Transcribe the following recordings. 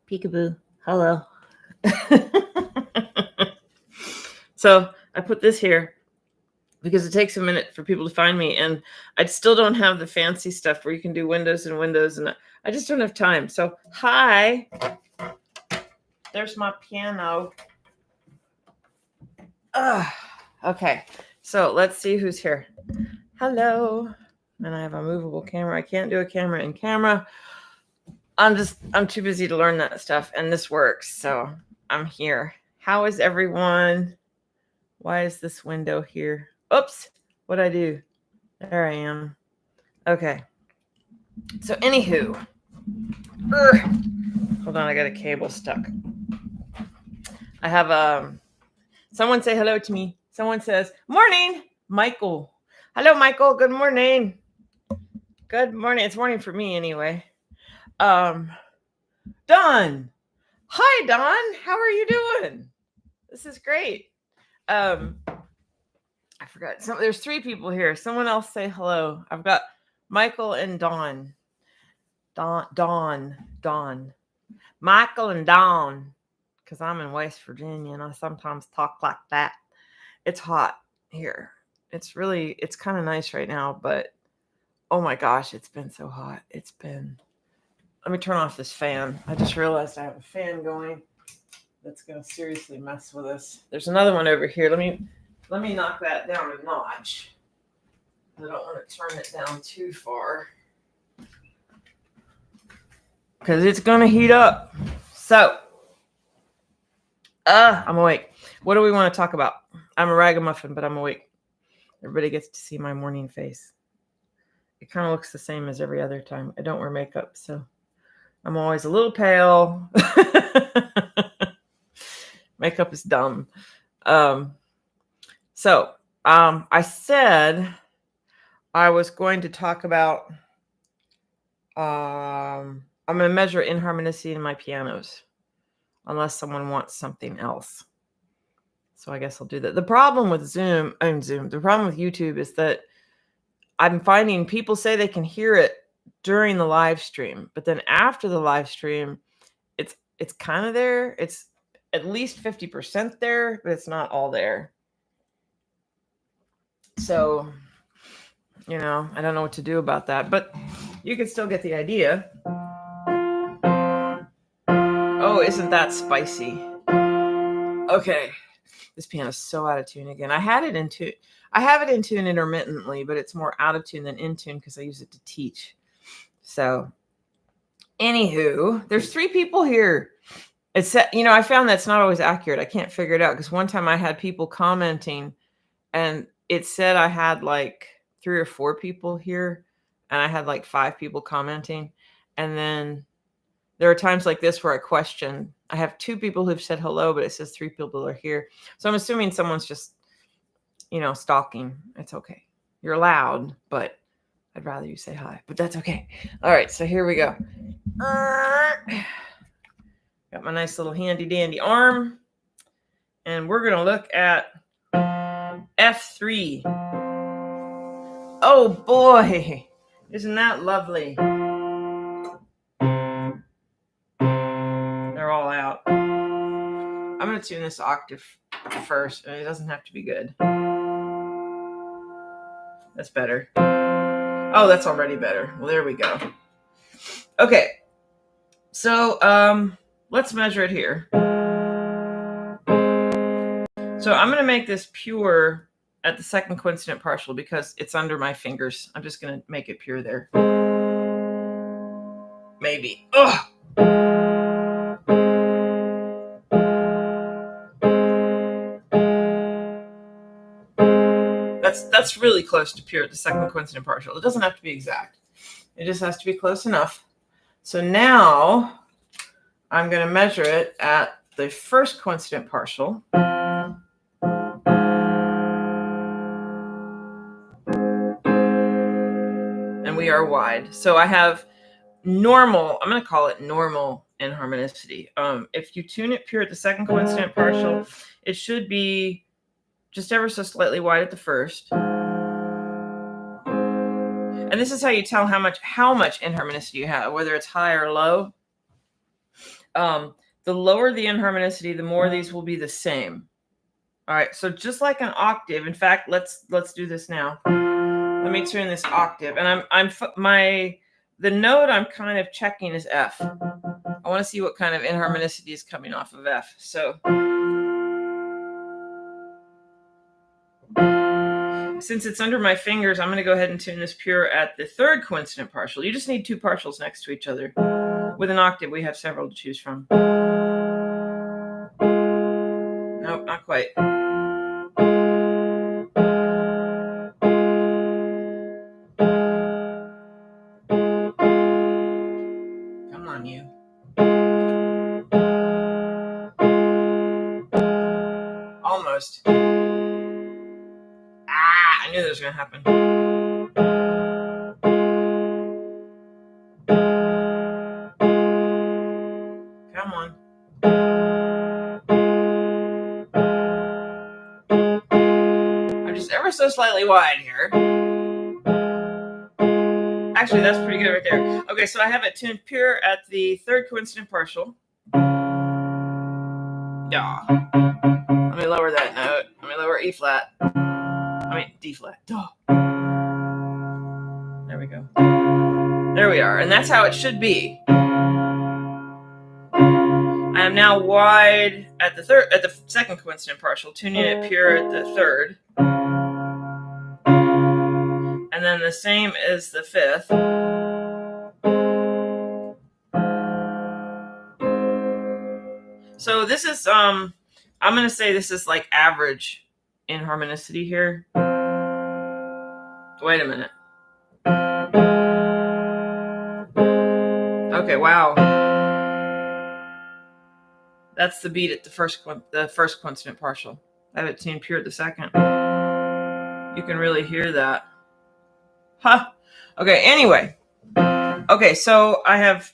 Peekaboo. Hello. So I put this here because it takes a minute for people to find me, and I still don't have the fancy stuff where you can do windows, and I just don't have time. So hi, there's my piano. Okay, so let's see who's here. Hello. And I have a movable camera. I can't do a camera in camera. I'm too busy to learn that stuff, and this works, so I'm here. How is everyone? Why is this window here? Oops, what'd I do? There I am. Okay. So anywho, hold on, I got a cable stuck. I have someone say hello to me. Someone says, morning, Michael. Hello, Michael. Good morning. Good morning. It's morning for me anyway. Don. Hi, Don. How are you doing? This is great. I forgot. There's 3 people here. Someone else say hello. I've got Michael and Dawn. Dawn. Michael and Dawn. Because I'm in West Virginia and I sometimes talk like that. It's hot here. It's kind of nice right now, but oh my gosh, it's been so hot. Let me turn off this fan. I just realized I have a fan going that's going to seriously mess with us. There's another one over here. Let me knock that down a notch. I don't want to turn it down too far because it's going to heat up. So, I'm awake. What do we want to talk about? I'm a ragamuffin, but I'm awake. Everybody gets to see my morning face. It kind of looks the same as every other time. I don't wear makeup, so I'm always a little pale. Makeup is dumb. So I said I was going to talk about, I'm going to measure inharmonicity in my pianos, unless someone wants something else. So I guess I'll do that. The problem with the problem with YouTube is that I'm finding people say they can hear it during the live stream, but then after the live stream, it's kind of there. It's at least 50% there, but it's not all there. So, I don't know what to do about that, but you can still get the idea. Oh, isn't that spicy? Okay. This piano is so out of tune again. I have it in tune intermittently, but it's more out of tune than in tune because I use it to teach. So, anywho, there's 3 people here. It's I found that's not always accurate. I can't figure it out because one time I had people commenting, and it said I had like 3 or 4 people here, and I had like 5 people commenting, and then there are times like this where I question. I have 2 people who've said hello, but it says 3 people are here. So I'm assuming someone's just, stalking. It's okay. You're allowed, but I'd rather you say hi, but that's okay. All right, so here we go. Got my nice little handy dandy arm, and we're going to look at F3. Oh boy, isn't that lovely? They're all out. I'm going to tune this octave first. It doesn't have to be good. That's better. Oh, that's already better. Well, there we go. Okay. So, let's measure it here. So I'm going to make this pure at the second coincident partial because it's under my fingers. I'm just going to make it pure there. Maybe. Ugh. That's really close to pure at the second coincident partial. It doesn't have to be exact. It just has to be close enough. So now I'm going to measure it at the first coincident partial. And we are wide. So I have normal, I'm going to call it normal inharmonicity. If you tune it pure at the second coincident partial, it should be just ever so slightly wide at the first. And this is how you tell how much inharmonicity you have, whether it's high or low. The lower the inharmonicity, the more these will be the same. All right, so just like an octave. In fact, let's do this now. Let me tune this octave, and the note I'm kind of checking is F. I want to see what kind of inharmonicity is coming off of F. So since it's under my fingers, I'm going to go ahead and tune this pure at the third coincident partial. You just need two partials next to each other. With an octave, we have several to choose from. Nope, not quite. Come on, you. Almost. I knew that was going to happen. Come on. I'm just ever so slightly wide here. Actually, that's pretty good right there. Okay, so I have it tuned pure at the third coincident partial. Yeah. Let me lower that note. Let me lower E flat. D flat. Duh. There we go. There we are. And that's how it should be. I am now wide at the second coincident partial, tuning it pure at the third. And then the same as the fifth. So this is I'm gonna say this is like average inharmonicity here. Wait a minute. Okay, wow. That's the beat at the first coincident partial. I have it tuned pure at the second. You can really hear that. Huh. Okay, anyway. Okay, so I have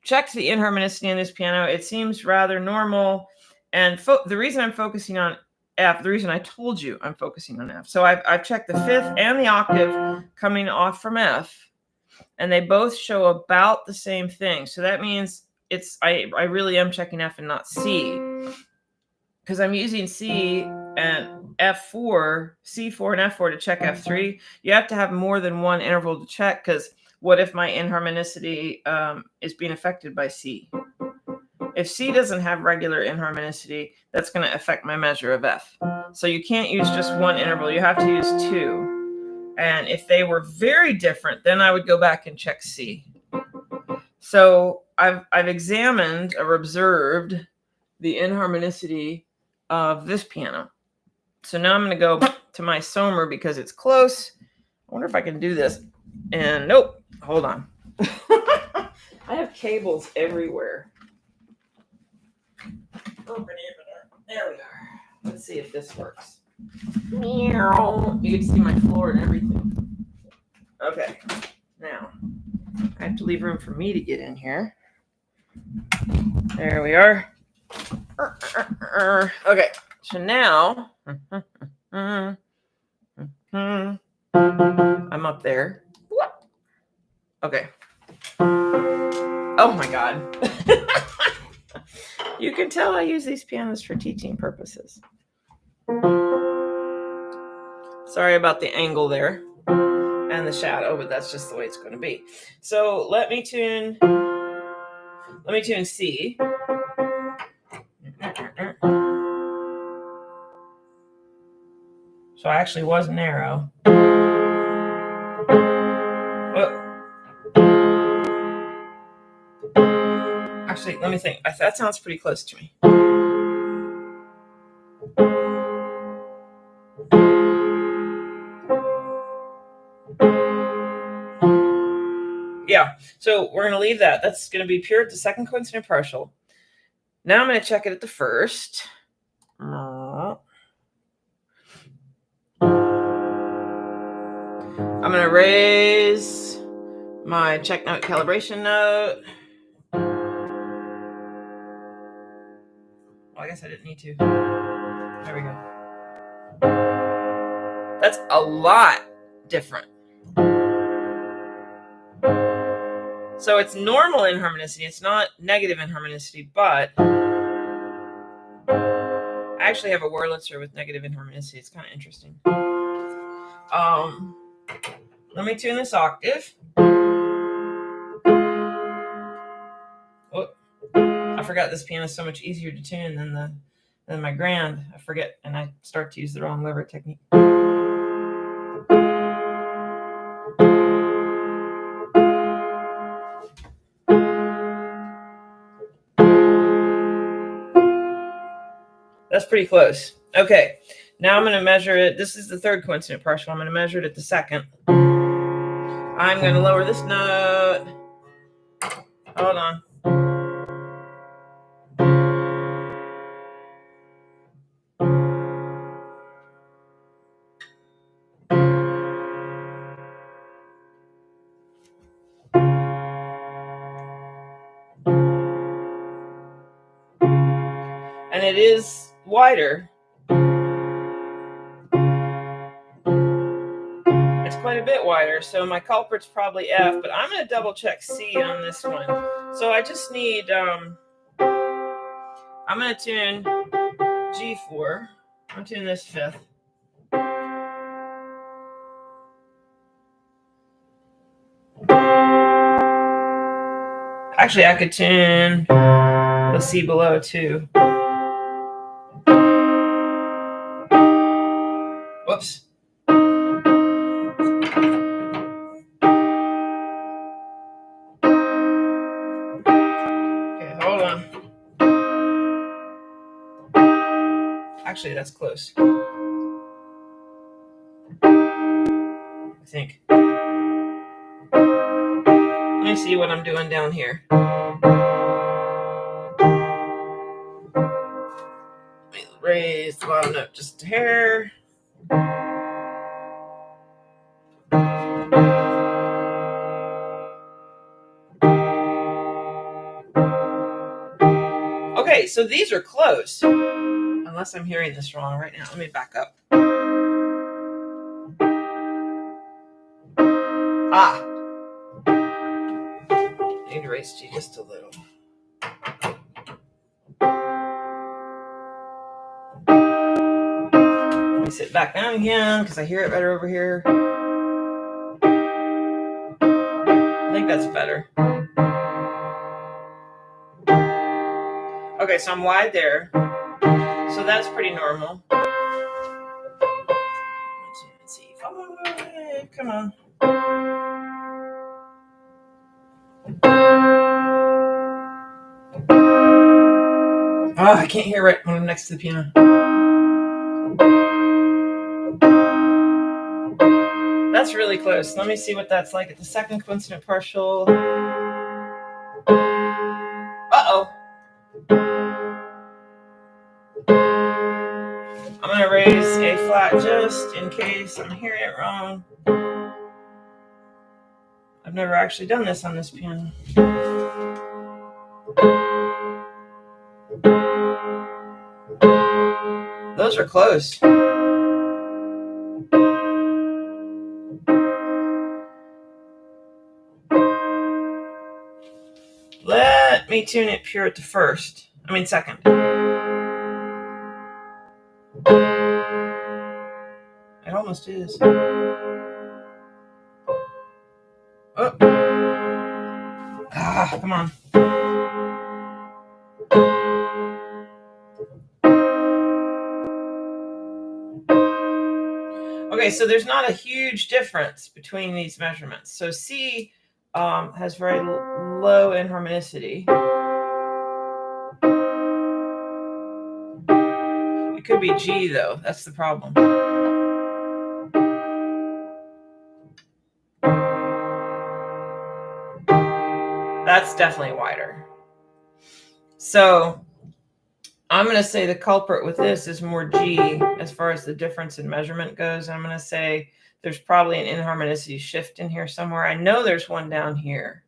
checked the inharmonicity in this piano. It seems rather normal. And the reason I'm focusing on F, the reason I told you I'm focusing on F. So I've checked the fifth and the octave coming off from F, and they both show about the same thing. So that means I really am checking F and not C, because I'm using C and F4, C4 and F4 to check F3. You have to have more than one interval to check, because what if my inharmonicity is being affected by C? If C doesn't have regular inharmonicity, that's going to affect my measure of F. So you can't use just one interval. You have to use two. And if they were very different, then I would go back and check C. So I've examined or observed the inharmonicity of this piano. So now I'm going to go to my Sommer because it's close. I wonder if I can do this. And nope, hold on. I have cables everywhere. There we are. Let's see if this works. You can see my floor and everything. Okay, now I have to leave room for me to get in here. There we are. Okay, so now I'm up there. Okay. Oh my God. You can tell I use these pianos for teaching purposes. Sorry about the angle there and the shadow, but that's just the way it's going to be. So let me tune C. So I actually was narrow. Actually, let me think. That sounds pretty close to me. Yeah, so we're going to leave that. That's going to be pure at the second coincident partial. Now I'm going to check it at the first. I'm going to raise my check note calibration note. I guess I didn't need to. There we go. That's a lot different. So it's normal inharmonicity. It's not negative inharmonicity, but I actually have a Wurlitzer with negative inharmonicity. It's kind of interesting. Let me tune this octave. Oh, I forgot this piano is so much easier to tune than my grand. I forget, and I start to use the wrong lever technique. That's pretty close. Okay, now I'm going to measure it. This is the third coincident partial. I'm going to measure it at the second. I'm going to lower this note. Hold on. And it is wider. It's quite a bit wider, so my culprit's probably F, but I'm going to double check C on this one. So I just need, I'm going to tune G4. I'm tuning this fifth. Actually, I could tune the C below too. Whoops. Okay, hold on. Actually, that's close. I think. Let me see what I'm doing down here. Let me raise the bottom note just a hair. Okay, so these are close. Unless I'm hearing this wrong right now. Let me back up. Ah. I need to raise G just a little. Let me sit back down again because I hear it better over here. I think that's better. Okay, so I'm wide there. So that's pretty normal. Let's see. Come on. Oh, I can't hear right when I'm next to the piano. That's really close. Let me see what that's like at the second coincident partial. Uh-oh. I'm going to raise A flat just in case I'm hearing it wrong. I've never actually done this on this piano. Those are close. Let me tune it pure at the second. It almost is. Oh. Ah, come on. Okay, so there's not a huge difference between these measurements. So C has very low inharmonicity. It could be G though. That's the problem. That's definitely wider. So I'm going to say the culprit with this is more G as far as the difference in measurement goes. I'm going to say there's probably an inharmonicity shift in here somewhere. I know there's one down here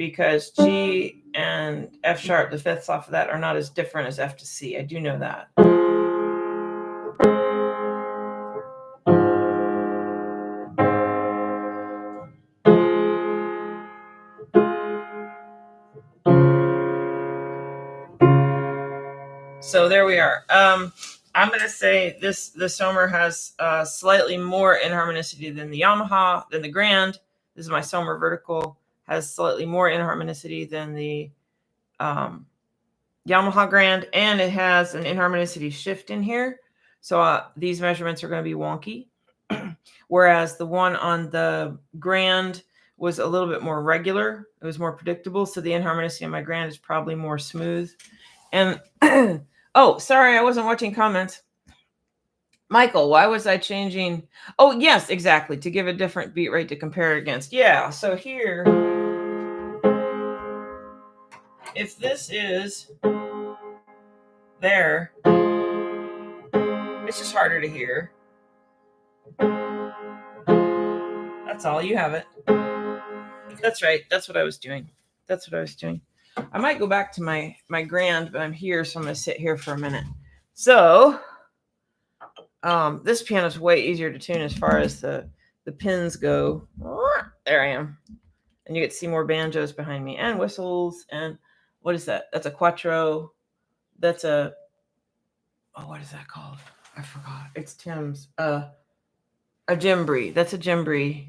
because G and F sharp, the fifths off of that, are not as different as F to C. I do know that. So there we are. I'm going to say this Sommer has slightly more inharmonicity than the Yamaha, than the Grand. This is my Sommer vertical, has slightly more inharmonicity than the Yamaha Grand, and it has an inharmonicity shift in here. So these measurements are going to be wonky. Whereas the one on the Grand was a little bit more regular. It was more predictable. So the inharmonicity on my Grand is probably more smooth. And oh, sorry, I wasn't watching comments. Michael, why was I changing? Oh, yes, exactly. To give a different beat rate to compare it against. Yeah, so here, if this is there, it's just harder to hear. That's all. You have it. That's right. That's what I was doing. I might go back to my Grand, but I'm here, so I'm going to sit here for a minute. So this piano is way easier to tune as far as the pins go. There I am. And you get to see more banjos behind me and whistles. And what is that? That's a quattro. That's a, oh, what is that called? I forgot. It's Tim's. A djembe. That's a djembe.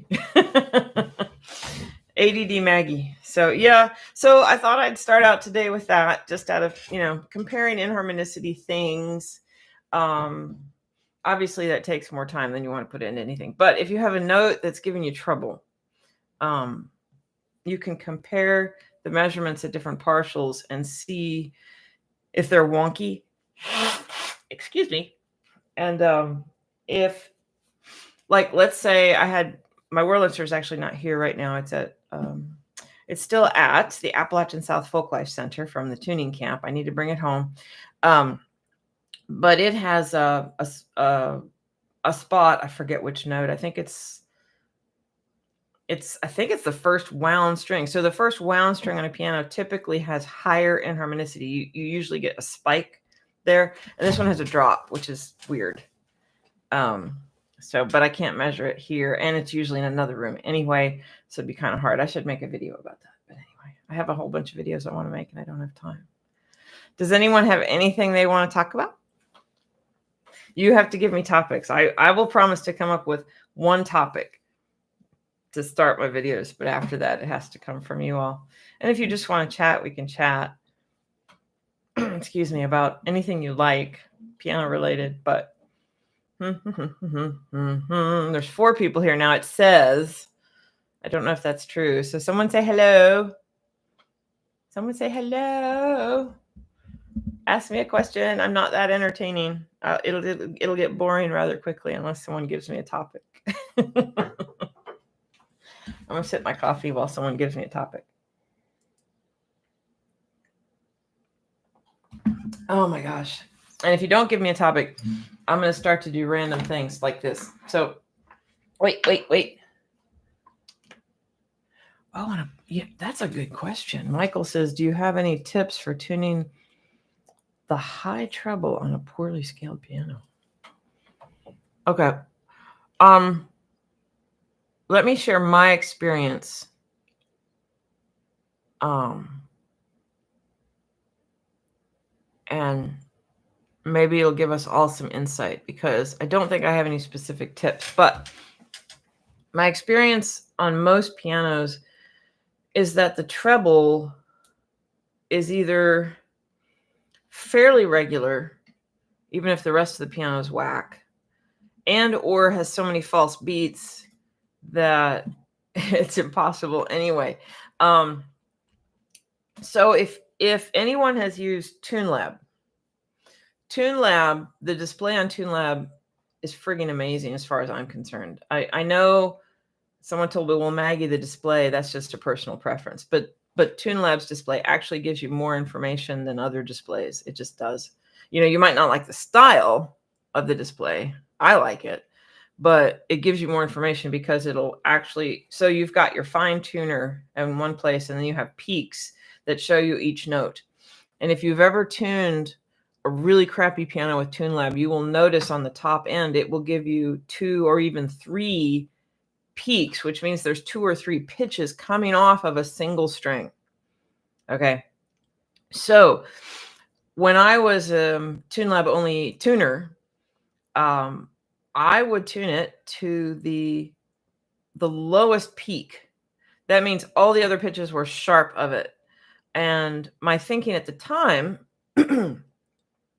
ADD Maggie. So yeah. So I thought I'd start out today with that, just out of, comparing inharmonicity things. Obviously that takes more time than you want to put into anything. But if you have a note that's giving you trouble, you can compare the measurements at different partials and see if they're wonky. Excuse me. And if, like, let's say I had, my Wurlitzer is actually not here right now. It's at, it's still at the Appalachian South Folklife Center from the tuning camp. I need to bring it home. But it has a spot. I forget which note. I think it's the first wound string. So the first wound string on a piano typically has higher inharmonicity. You usually get a spike there, and this one has a drop, which is weird. But I can't measure it here, and it's usually in another room anyway, so it'd be kind of hard. I should make a video about that. But anyway, I have a whole bunch of videos I want to make, and I don't have time. Does anyone have anything they want to talk about? You have to give me topics. I will promise to come up with one topic to start my videos, but after that, it has to come from you all. And if you just want to chat, we can chat. Excuse me, about anything you like, piano related. But there's 4 people here now. It says, I don't know if that's true. So someone say hello. Someone say hello. Ask me a question. I'm not that entertaining. It'll get boring rather quickly unless someone gives me a topic. I'm gonna sip my coffee while someone gives me a topic. Oh my gosh. And if you don't give me a topic, I'm gonna start to do random things like this. So wait. Oh, yeah, that's a good question. Michael says, do you have any tips for tuning the high treble on a poorly scaled piano? Okay. Let me share my experience. And maybe it'll give us all some insight, because I don't think I have any specific tips, but my experience on most pianos is that the treble is either fairly regular, even if the rest of the piano is whack, and or has so many false beats that it's impossible anyway. So if anyone has used TuneLab, the display on TuneLab is friggin' amazing as far as I'm concerned. I know someone told me, well, Maggie, the display, that's just a personal preference. But TuneLab's display actually gives you more information than other displays. It just does. You might not like the style of the display. I like it. but it gives you more information because it'll actually, so you've got your fine tuner in one place, and then you have peaks that show you each note. And if you've ever tuned a really crappy piano with TuneLab, you will notice on the top end, it will give you 2 or even 3 peaks, which means there's 2 or 3 pitches coming off of a single string. Okay. So when I was a TuneLab only tuner, I would tune it to the lowest peak. That means all the other pitches were sharp of it. And my thinking at the time,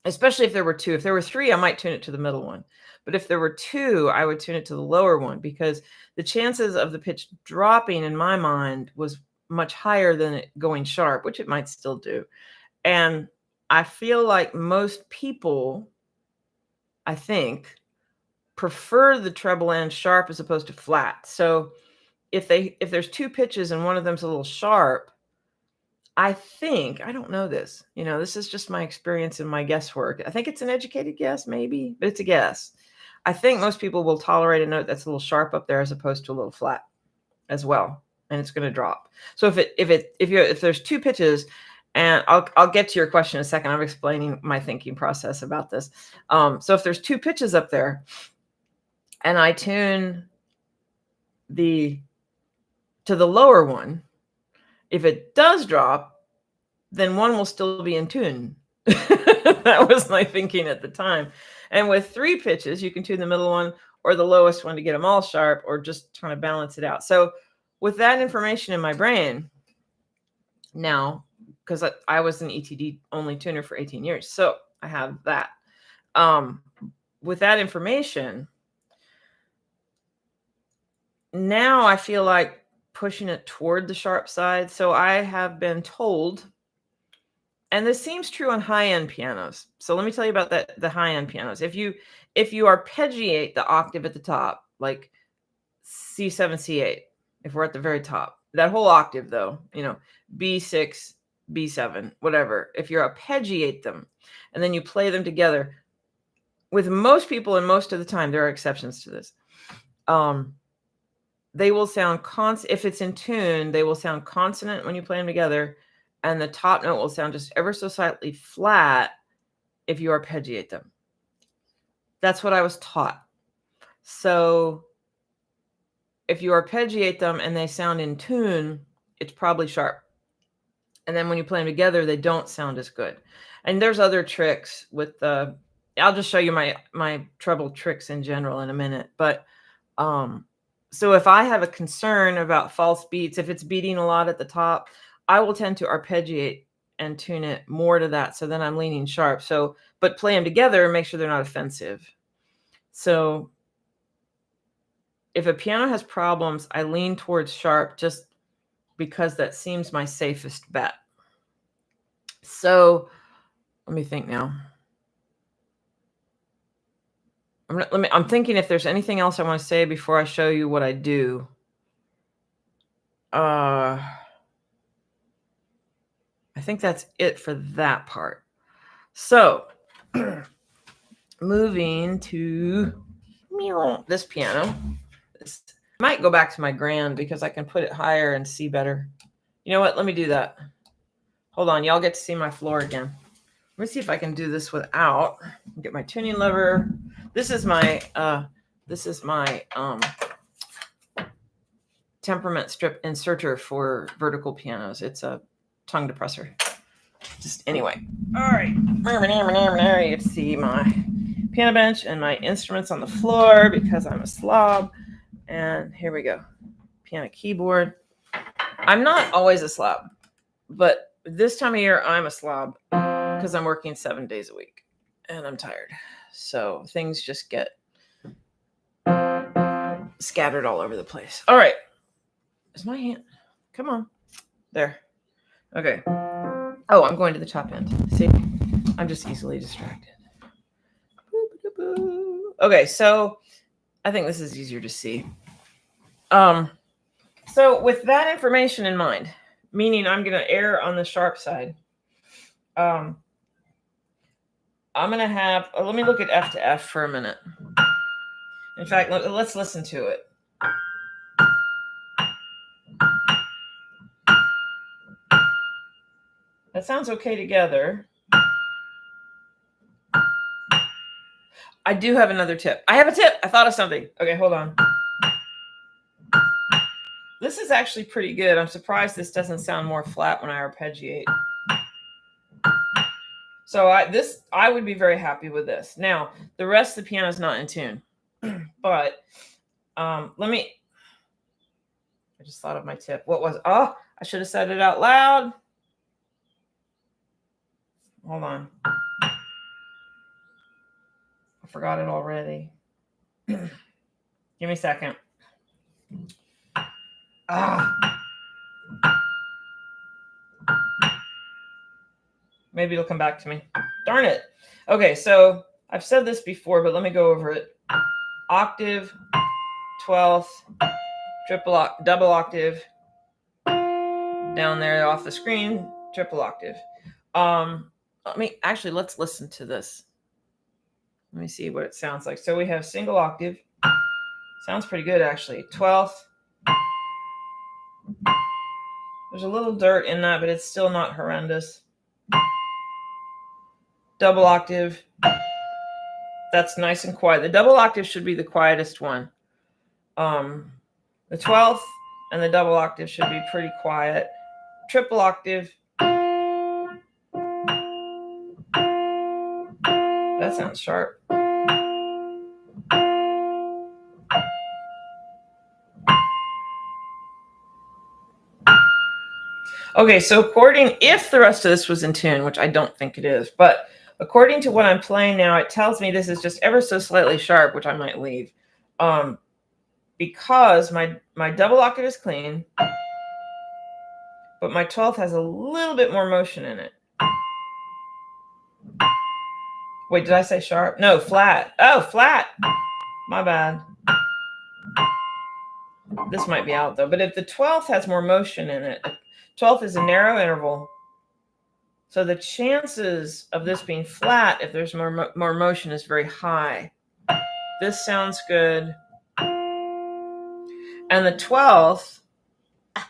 especially if there were 2, if there were 3, I might tune it to the middle one. But if there were 2, I would tune it to the lower one, because the chances of the pitch dropping in my mind was much higher than it going sharp, which it might still do. And I feel like most people, I think, prefer the treble and sharp as opposed to flat. So if there's 2 pitches and one of them's a little sharp, I think, I don't know this, this is just my experience and my guesswork. I think it's an educated guess, maybe, but it's a guess. I think most people will tolerate a note that's a little sharp up there as opposed to a little flat as well, and it's going to drop. So if there's 2 pitches, and I'll get to your question in a second. I'm explaining my thinking process about this. So if there's 2 pitches up there, and I tune to the lower one, if it does drop, then one will still be in tune. That was my thinking at the time. And with 3 pitches, you can tune the middle one or the lowest one to get them all sharp, or just trying to balance it out. So with that information in my brain now, because I was an ETD only tuner for 18 years, so I have that. With that information, now I feel like pushing it toward the sharp side. So I have been told, and this seems true on high-end pianos. So let me tell you about the high-end pianos. If you arpeggiate the octave at the top, like C7, C8, if we're at the very top, that whole octave though, B6, B7, whatever, if you arpeggiate them and then you play them together, with most people, and most of the time, there are exceptions to this, they will sound if it's in tune, they will sound consonant when you play them together, and the top note will sound just ever so slightly flat if you arpeggiate them. That's what I was taught. So if you arpeggiate them and they sound in tune, it's probably sharp. And then when you play them together, they don't sound as good. And there's other tricks with I'll just show you my treble tricks in general in a minute. But so if I have a concern about false beats, if it's beating a lot at the top, I will tend to arpeggiate and tune it more to that. So then I'm leaning sharp. So, but play them together and make sure they're not offensive. So if a piano has problems, I lean towards sharp just because that seems my safest bet. So let me think now. I'm thinking if there's anything else I want to say before I show you what I do. I think that's it for that part. So moving to this piano. I might go back to my grand because I can put it higher and see better. You know what? Let me do that. Hold on. Y'all get to see my floor again. Let me see if I can do this without. Get my tuning lever. This is my temperament strip inserter for vertical pianos. It's a tongue depressor. Just anyway. All right. There you can see my piano bench and my instruments on the floor because I'm a slob. And here we go. Piano keyboard. I'm not always a slob, but this time of year I'm a slob because I'm working 7 days a week and I'm tired. So things just get scattered all over the place. All right. Is my hand? Come on. There. Okay. Oh, I'm going to the top end. See? I'm just easily distracted. Okay, so I think this is easier to see. So with that information in mind, meaning I'm going to err on the sharp side, I'm going to have, let me look at F to F for a minute. In fact, let's listen to it. That sounds okay together. I do have another tip. I have a tip. I thought of something. Okay, hold on. This is actually pretty good. I'm surprised this doesn't sound more flat when I arpeggiate. So I would be very happy with this. Now, the rest of the piano is not in tune. But I just thought of my tip. What was, I should have said it out loud. Hold on. I forgot it already. Give me a second. Maybe it'll come back to me. Darn it. Okay, so I've said this before, but let me go over it. Octave, 12th, double octave, down there off the screen, triple octave. Let's listen to this. Let me see what it sounds like. So we have single octave. Sounds pretty good, actually. 12th. There's a little dirt in that, but it's still not horrendous. Double octave. That's nice and quiet. The double octave should be the quietest one. The 12th and the double octave should be pretty quiet. Triple octave. That sounds sharp. Okay, so if the rest of this was in tune, which I don't think it is, but according to what I'm playing now, it tells me this is just ever so slightly sharp, which I might leave. Because my double octave is clean, but my 12th has a little bit more motion in it. Wait, did I say sharp? No, flat. Oh, flat. My bad. This might be out though, but if the 12th has more motion in it, 12th is a narrow interval. So the chances of this being flat, if there's more motion, is very high. This sounds good. And the 12th, I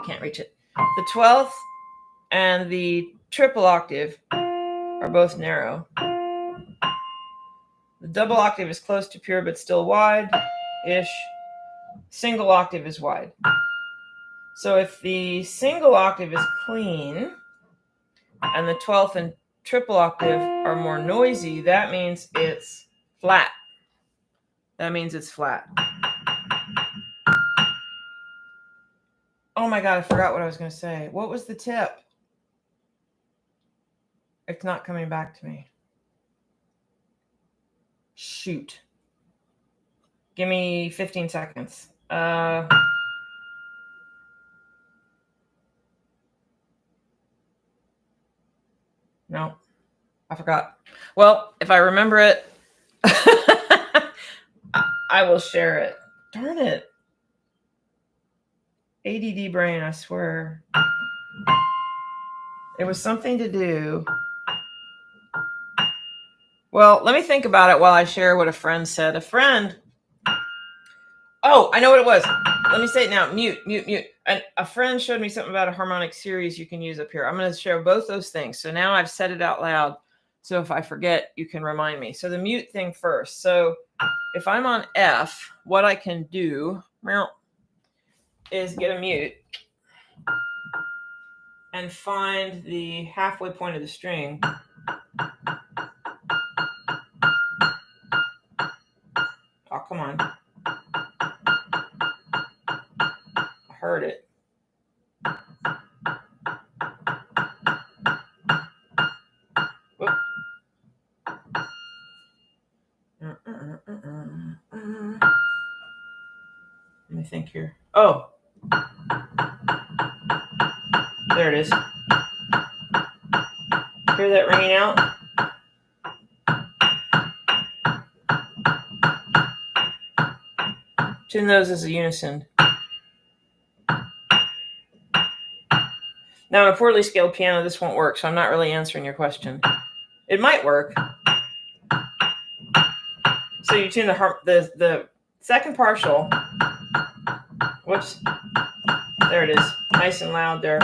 can't reach it. The 12th and the triple octave are both narrow. The double octave is close to pure, but still wide-ish. Single octave is wide. So if the single octave is clean and the 12th and triple octave are more noisy, that means it's flat. That means it's flat. Oh my God, I forgot what I was going to say. What was the tip? It's not coming back to me. Shoot. Give me 15 seconds. No, I forgot. Well, if I remember it, I will share it. Darn it. ADD brain, I swear. It was something to do. Well, let me think about it while I share what a friend said. A friend. Oh, I know what it was. Let me say it now. Mute. And a friend showed me something about a harmonic series you can use up here. I'm going to share both those things. So now I've said it out loud. So if I forget, you can remind me. So the mute thing first. So if I'm on F, what I can do is get a mute and find the halfway point of the string. Oh, come on. I heard it. Whoop. Let me think here. Oh. There it is. Hear that ringing out? Tune those as a unison. Now, on a poorly scaled piano, this won't work, so I'm not really answering your question. It might work. So you tune the second partial. Whoops. There it is. Nice and loud there.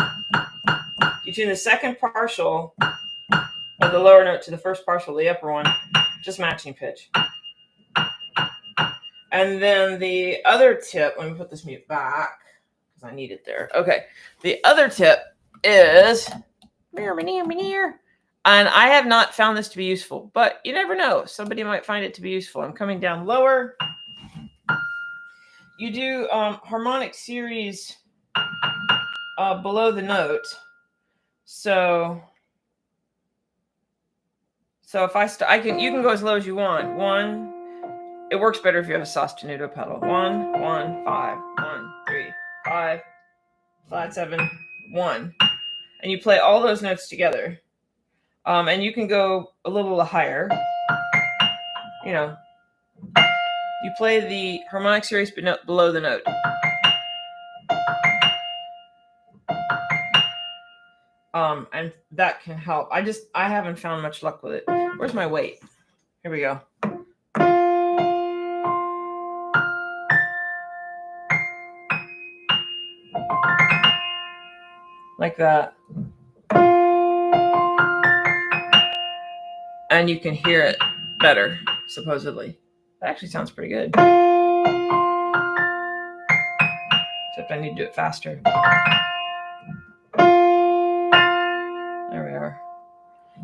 You tune the second partial of the lower note to the first partial, the upper one, just matching pitch. And then the other tip, let me put this mute back because I need it there. Okay. The other tip is, and I have not found this to be useful, but you never know. Somebody might find it to be useful. I'm coming down lower. You do harmonic series below the note. So if I you can go as low as you want. 1. It works better if you have a sostenuto pedal. 1, 1, 5, 1, 3, 5, flat 7, 1, and you play all those notes together. And you can go a little higher. You know, you play the harmonic series but below the note. And that can help. I haven't found much luck with it. Where's my weight? Here we go. Like that. And you can hear it better, supposedly. That actually sounds pretty good. Except I need to do it faster. There we are.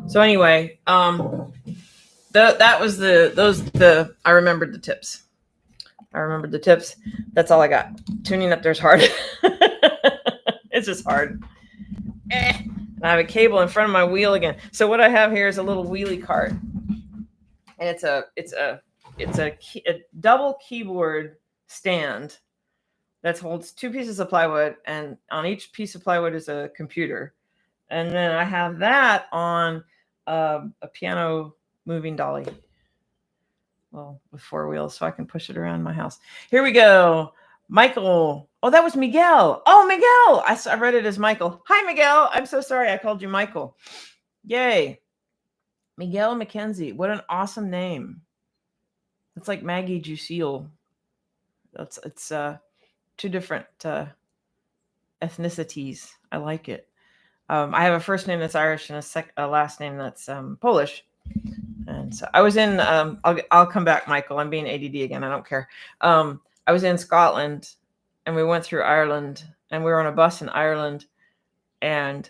So anyway, that was I remembered the tips. That's all I got. Tuning up there's hard. It's just hard. And I have a cable in front of my wheel again. So what I have here is a little wheelie cart, and it's a double keyboard stand that holds 2 pieces of plywood, and on each piece of plywood is a computer, and then I have that on a piano moving dolly. Well, with 4 wheels, so I can push it around my house. Here we go. Michael. Oh, that was Miguel. Oh, Miguel. I read it as Michael. Hi, Miguel. I'm so sorry I called you Michael. Yay. Miguel Mackenzie. What an awesome name. It's like Maggie Jusil. It's 2 different ethnicities. I like it. I have a first name that's Irish and a last name that's Polish. And so I was in, I'll come back, Michael. I'm being ADD again. I don't care. I was in Scotland and we went through Ireland and we were on a bus in Ireland, and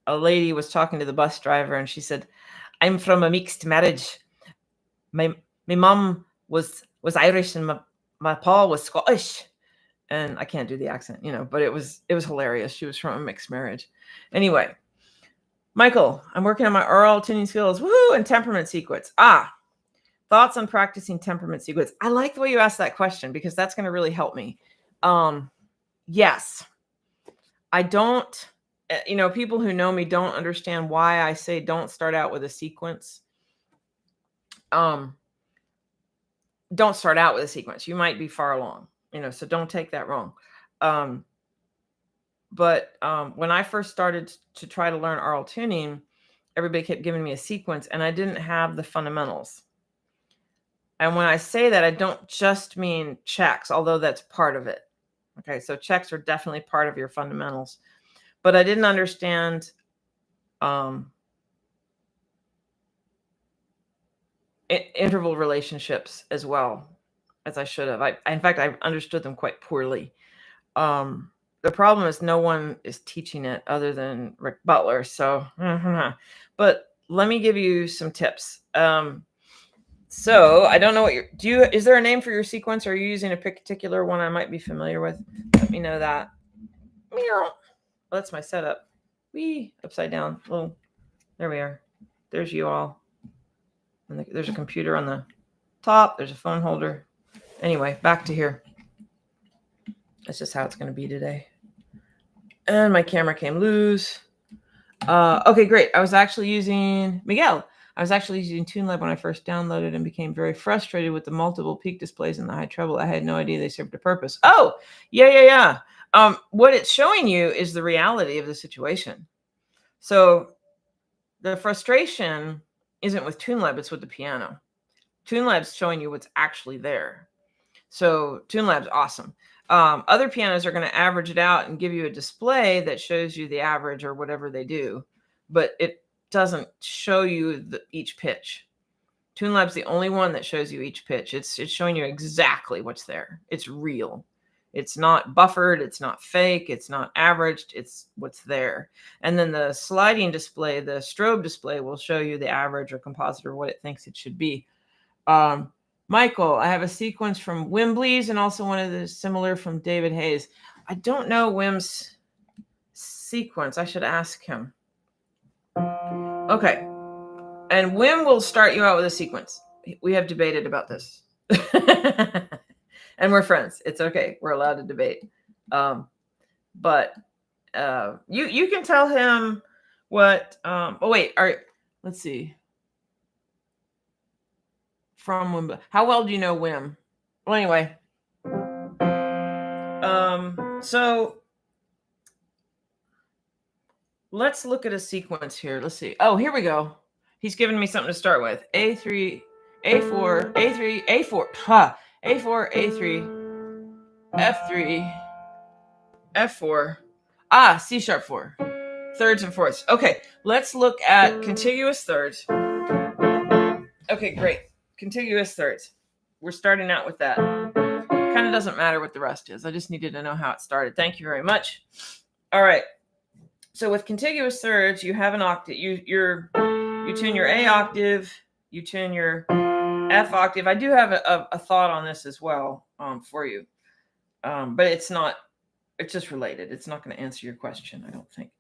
a lady was talking to the bus driver and she said, I'm from a mixed marriage. My mom was Irish and my pa was Scottish. And I can't do the accent, but it was hilarious. She was from a mixed marriage. Anyway, Michael, I'm working on my oral tuning skills. Woohoo! And temperament sequence. Thoughts on practicing temperament sequence. I like the way you asked that question because that's going to really help me. Yes. I don't, people who know me don't understand why I say don't start out with a sequence. Don't start out with a sequence. You might be far along, so don't take that wrong. But when I first started to try to learn oral tuning, everybody kept giving me a sequence and I didn't have the fundamentals. And when I say that, I don't just mean checks, although that's part of it. Okay, so checks are definitely part of your fundamentals. But I didn't understand interval relationships as well as I should have. In fact, I understood them quite poorly. The problem is no one is teaching it other than Rick Butler. So, but let me give you some tips. So I don't know is there a name for your sequence? Or are you using a particular one I might be familiar with? Let me know that. Well, that's my setup. Upside down. Well, there we are. There's you all. And there's a computer on the top. There's a phone holder. Anyway, back to here. That's just how it's going to be today. And my camera came loose. Okay, great. I was actually using TuneLab when I first downloaded and became very frustrated with the multiple peak displays and the high treble. I had no idea they served a purpose. Oh, yeah. What it's showing you is the reality of the situation. So the frustration isn't with TuneLab, it's with the piano. TuneLab's showing you what's actually there. So TuneLab's awesome. Other pianos are going to average it out and give you a display that shows you the average or whatever they do, but it doesn't show you each pitch. TuneLab's the only one that shows you each pitch. It's showing you exactly what's there. It's real. It's not buffered. It's not fake. It's not averaged. It's what's there. And then the sliding display, the strobe display, will show you the average or composite or what it thinks it should be. Michael, I have a sequence from Wimbley's and also one of the similar from David Hayes. I don't know Wim's sequence. I should ask him. Okay. And Wim will start you out with a sequence. We have debated about this. And we're friends. It's okay. We're allowed to debate. But you can tell him what oh wait, all right, let's see. From Wim. How well do you know Wim? Well, anyway. So let's look at a sequence here. Let's see. Oh, here we go. He's giving me something to start with. A3, A4, A3, A4, A4, A3, F3, F4, C sharp 4, thirds and fourths. Okay, let's look at contiguous thirds. Okay, great. Contiguous thirds. We're starting out with that. Kind of doesn't matter what the rest is. I just needed to know how it started. Thank you very much. All right. So with contiguous thirds, you have an octave. You tune your A octave. You tune your F octave. I do have a thought on this as well for you, but it's not. It's just related. It's not going to answer your question, I don't think.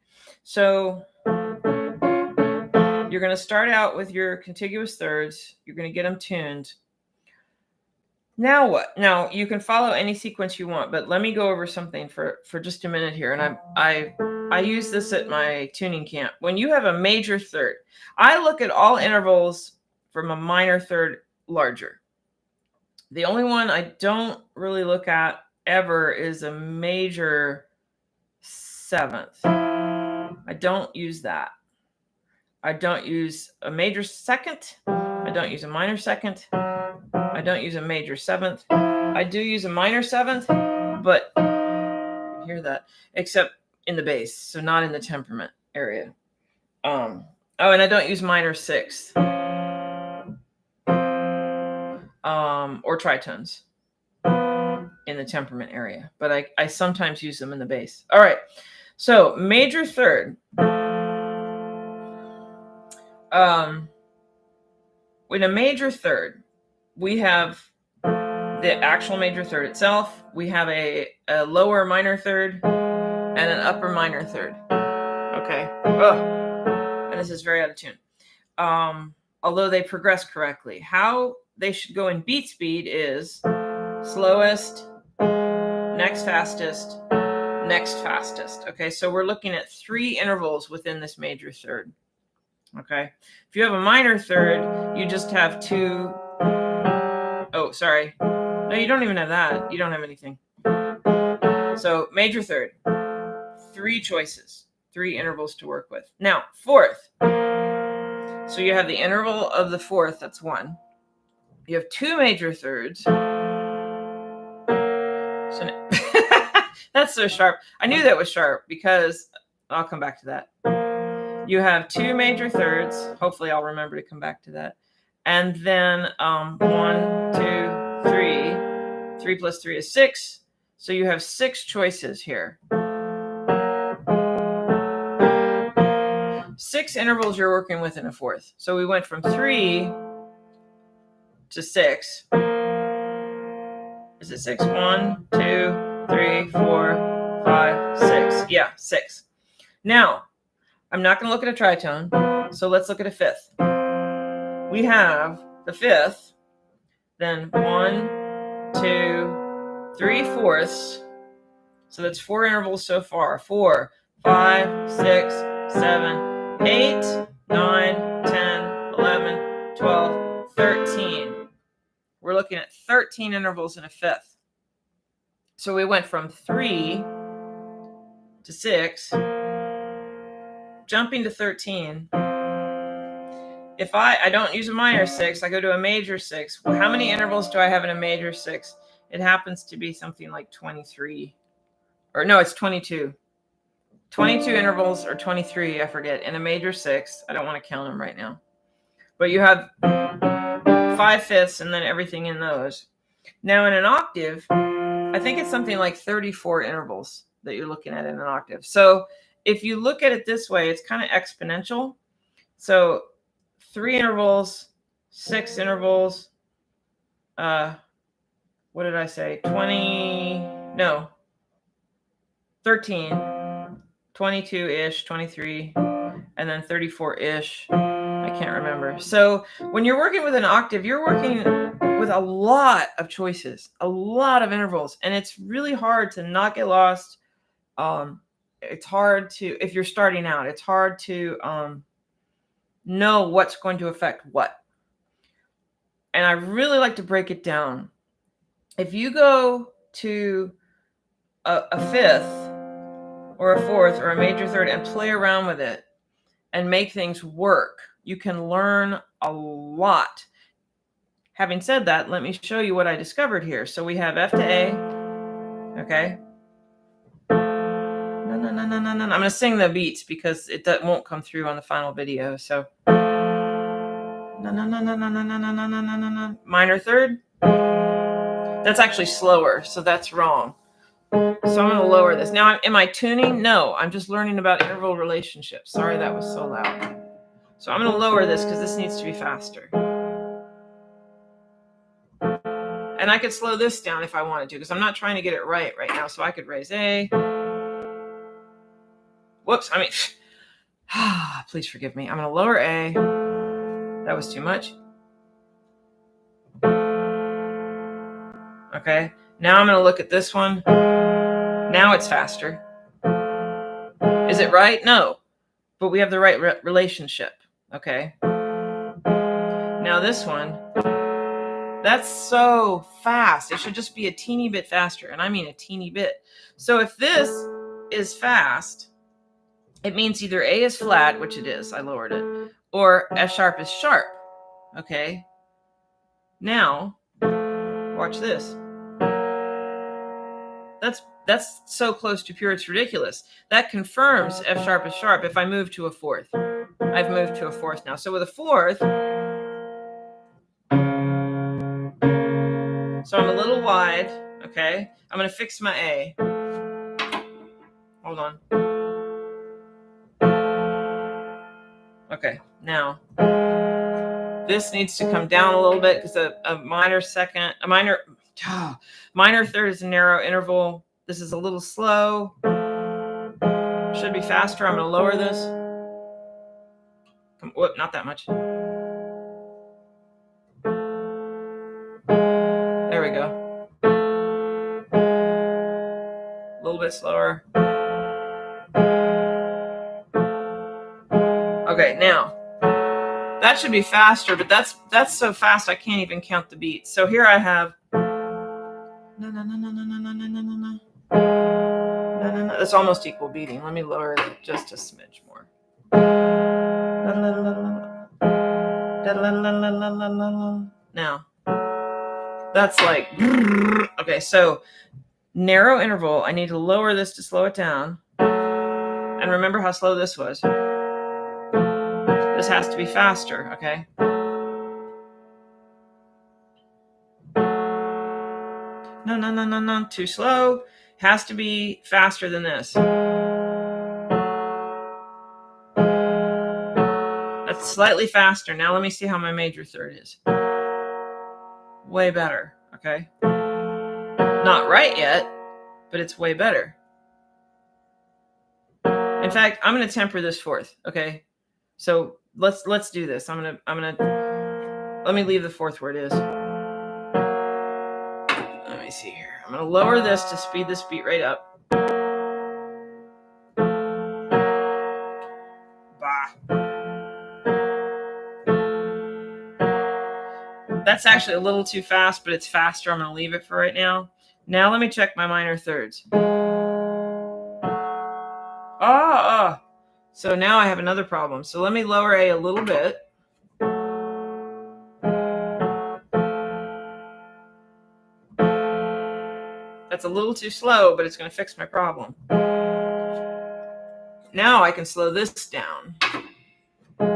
So you're going to start out with your contiguous thirds. You're going to get them tuned. Now what? Now you can follow any sequence you want, but let me go over something for just a minute here. And I use this at my tuning camp. When you have a major third, I look at all intervals from a minor third larger. The only one I don't really look at ever is a major seventh. I don't use that. I don't use a major second. I don't use a minor second. I don't use a major seventh. I do use a minor seventh, but you can hear that, except in the bass, so not in the temperament area. And I don't use minor sixth or tritones in the temperament area, but I sometimes use them in the bass. All right, so major third. With a major third, we have the actual major third itself. We have a lower minor third and an upper minor third. Okay. And this is very out of tune. Although they progress correctly. How they should go in beat speed is slowest, next fastest, next fastest. Okay, so we're looking at 3 intervals within this major third. Okay, if you have a minor third, you just have 2. Oh, sorry. No, you don't even have that. You don't have anything. So major third, 3 choices, 3 intervals to work with. Now, fourth. So you have the interval of the fourth, that's 1. You have 2 major thirds. So that's so sharp. I knew that was sharp because I'll come back to that. You have 2 major thirds. Hopefully I'll remember to come back to that. And then 1, 2, 3. 3 plus 3 is 6. So you have 6 choices here. 6 intervals you're working with in a fourth. So we went from 3 to 6. Is it 6? 1, 2, 3, 4, 5, 6. Yeah, 6. Now, I'm not going to look at a tritone, so let's look at a fifth. We have the fifth, then 1, 2, 3 fourths. So that's 4 intervals so far. 4, 5, 6, 7, 8, 9, 10, 11, 12, 13. We're looking at 13 intervals in a fifth. So we went from 3 to 6, jumping to 13. if I don't use a minor 6, I go to a major 6. Well, how many intervals do I have in a major 6? It happens to be something like 23. Or no, it's 22. 22 intervals or 23, I forget, in a major 6. I don't want to count them right now. But you have 5/5 and then everything in those. Now in an octave, I think it's something like 34 intervals that you're looking at in an octave. So if you look at it this way, it's kind of exponential. So 3 intervals, 6 intervals, what did I say? 13, 22-ish, 23, and then 34-ish. I can't remember. So when you're working with an octave, you're working with a lot of choices, a lot of intervals, and it's really hard to not get lost. It's hard to, if you're starting out, it's hard to know what's going to affect what. And I really like to break it down. If you go to a fifth or a fourth or a major third and play around with it and make things work, you can learn a lot. Having said that, let me show you what I discovered here. So we have F to A. Okay. No. I'm going to sing the beats because it won't come through on the final video. So no. Minor third. That's actually slower, so that's wrong. So I'm going to lower this. Now, am I tuning? No, I'm just learning about interval relationships. Sorry, that was so loud. So I'm going to lower this because this needs to be faster. And I could slow this down if I wanted to, because I'm not trying to get it right now. So I could raise A. Whoops. I mean, please forgive me. I'm going to lower A. That was too much. Okay. Now I'm going to look at this one. Now it's faster. Is it right? No. But we have the right relationship. Okay. Now this one. That's so fast. It should just be a teeny bit faster. And I mean a teeny bit. So if this is fast, it means either A is flat, which it is. I lowered it. Or F sharp is sharp. Okay. Now, watch this. That's so close to pure, it's ridiculous. That confirms F sharp is sharp if I move to a fourth. I've moved to a fourth now. So with a fourth, so I'm a little wide, okay? I'm going to fix my A. Hold on. Okay, now this needs to come down a little bit because a minor third is a narrow interval. This is a little slow. Should be faster. I'm going to lower this. Whoop, not that much. There we go. A little bit slower. Okay, now that should be faster, but that's so fast I can't even count the beats. So here I have no. That's almost equal beating. Let me lower it just a smidge more. Now that's like okay. So narrow interval. I need to lower this to slow it down. And remember how slow this was. This has to be faster, okay? No. Too slow. Has to be faster than this. That's slightly faster. Now let me see how my major third is. Way better, okay? Not right yet, but it's way better. In fact, I'm going to temper this fourth, okay? So let's do this. I'm gonna let me leave the fourth where it is. Let me see here. I'm gonna lower this to speed this beat right up. That's actually a little too fast, but it's faster. I'm gonna leave it for right now. Now let me check my minor thirds. So now I have another problem. So let me lower A a little bit. That's a little too slow, but it's going to fix my problem. Now I can slow this down. No.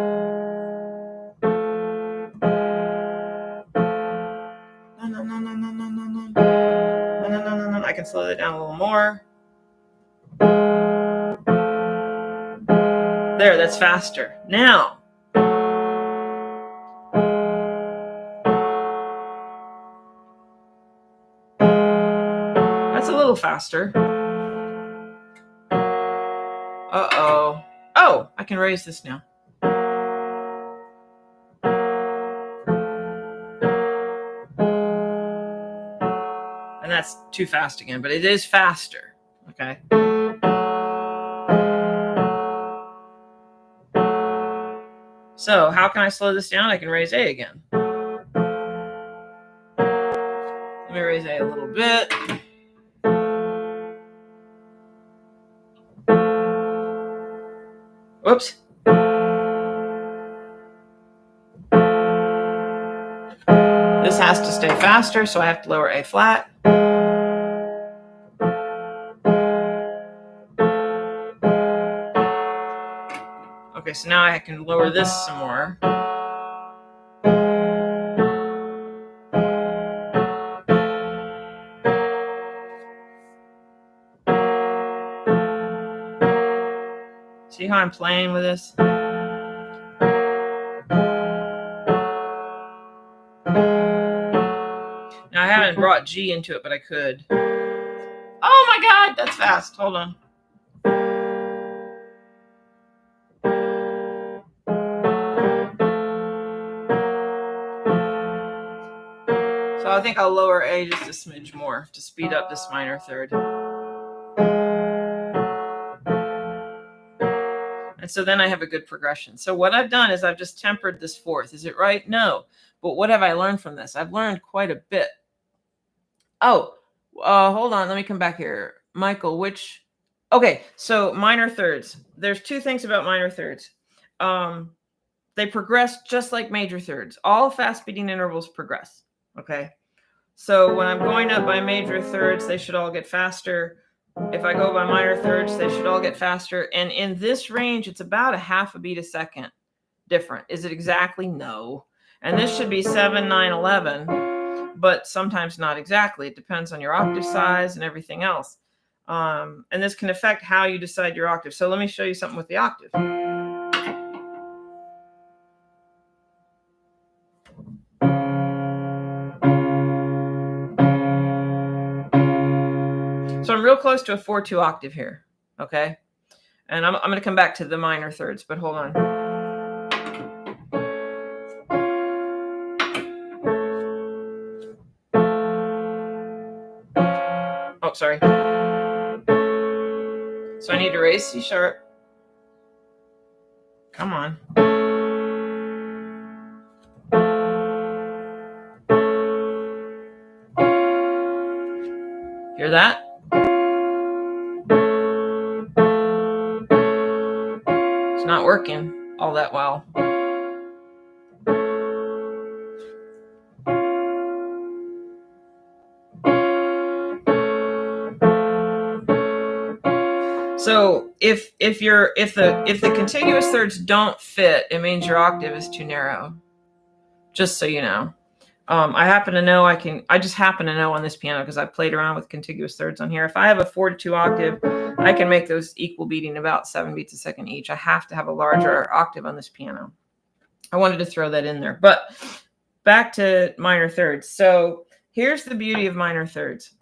I can slow that down a little more. There, that's faster. Now, that's a little faster. Uh-oh. Oh, I can raise this now. And that's too fast again, but it is faster. Okay. So how can I slow this down? I can raise A again. Let me raise A a little bit. Whoops. This has to stay faster, so I have to lower A flat. Okay, so now I can lower this some more. See how I'm playing with this? Now I haven't brought G into it, but I could. Oh my God, that's fast. Hold on. So I think I'll lower A just a smidge more to speed up this minor third. And so then I have a good progression. So what I've done is I've just tempered this fourth. Is it right? No. But what have I learned from this? I've learned quite a bit. Oh, hold on. Let me come back here. Michael, which... Okay, so minor thirds. There's two things about minor thirds. They progress just like major thirds. All fast beating intervals progress. Okay. So when I'm going up by major thirds, they should all get faster. If I go by minor thirds, they should all get faster. And in this range, it's about a half a beat a second different. Is it exactly? No. And this should be 7, 9, 11, but sometimes not exactly. It depends on your octave size and everything else. And this can affect how you decide your octave. So let me show you something with the octave. So I'm real close to a 4/2 octave here, okay? And I'm going to come back to the minor thirds, but hold on. Oh, sorry. So I need to raise C sharp. Come on. Hear that? It's not working all that well. So if the contiguous thirds don't fit, it means your octave is too narrow. Just so you know. I happen to know I just happen to know on this piano because I played around with contiguous thirds on here. If I have a 4/2 octave, I can make those equal beating about 7 beats a second each. I have to have a larger octave on this piano. I wanted to throw that in there. But back to minor thirds. So here's the beauty of minor thirds.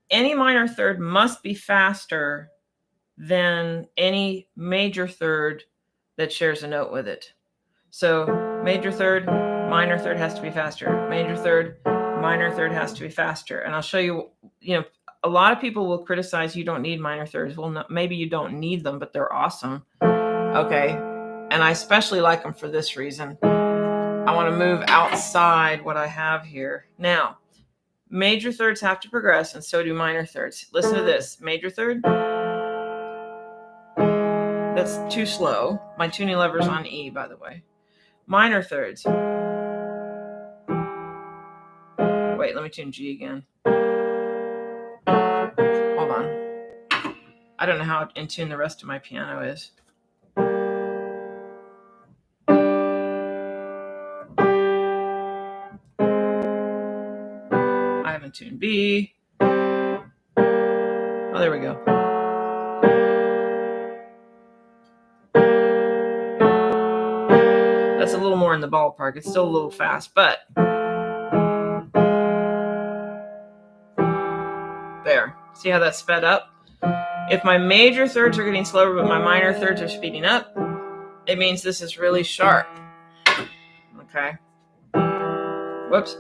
Any minor third must be faster than any major third that shares a note with it. So major third, minor third has to be faster. Major third, minor third has to be faster. And I'll show you, a lot of people will criticize you don't need minor thirds. Well, no, maybe you don't need them, but they're awesome. Okay. And I especially like them for this reason. I want to move outside what I have here. Now, major thirds have to progress, and so do minor thirds. Listen to this. Major third. That's too slow. My tuning lever's on E, by the way. Minor thirds. wait, let me tune G again. Hold on. I don't know how in tune the rest of my piano is. I haven't tuned B. Oh, there we go. That's a little more in the ballpark. It's still a little fast, but there. See how that's sped up? If my major thirds are getting slower, but my minor thirds are speeding up, it means this is really sharp. Okay. Whoops.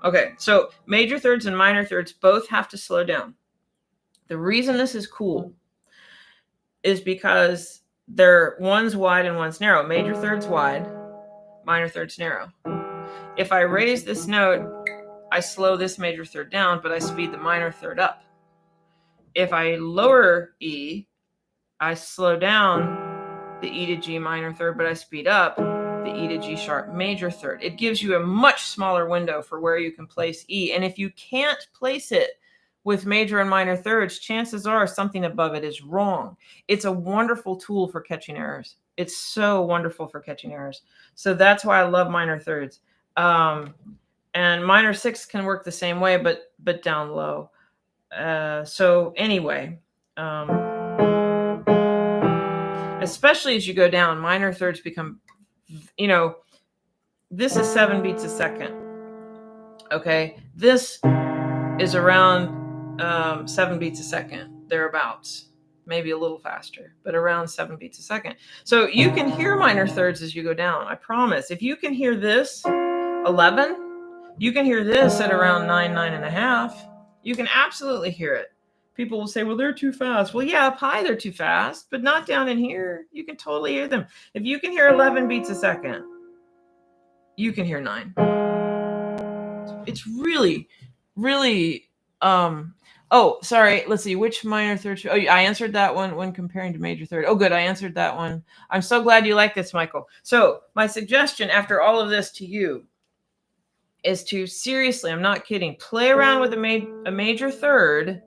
Okay, so major thirds and minor thirds both have to slow down. The reason this is cool is because one's wide and one's narrow. Major thirds wide, minor thirds narrow. If I raise this note, I slow this major third down, but I speed the minor third up. If I lower E, I slow down the E to G minor third, but I speed up the E to G sharp major third. It gives you a much smaller window for where you can place E. And if you can't place it with major and minor thirds, chances are something above it is wrong. It's a wonderful tool for catching errors. It's so wonderful for catching errors. So that's why I love minor thirds. And minor six can work the same way, but down low. So anyway, especially as you go down, minor thirds become, this is 7 beats a second. Okay, this is around 7 beats a second, thereabouts, maybe a little faster, but around 7 beats a second. So you can hear minor thirds as you go down. I promise. If you can hear this 11, you can hear this at around 9, 9.5. You can absolutely hear it. People will say, well, they're too fast. Well, yeah, up high they're too fast, but not down in here. You can totally hear them. If you can hear 11 beats a second, you can hear 9. It's really, really, oh, sorry. Let's see. Which minor third? Oh, I answered that one when comparing to major third. Oh, good. I answered that one. I'm so glad you like this, Michael. So my suggestion after all of this to you is to seriously, I'm not kidding, play around with a major third.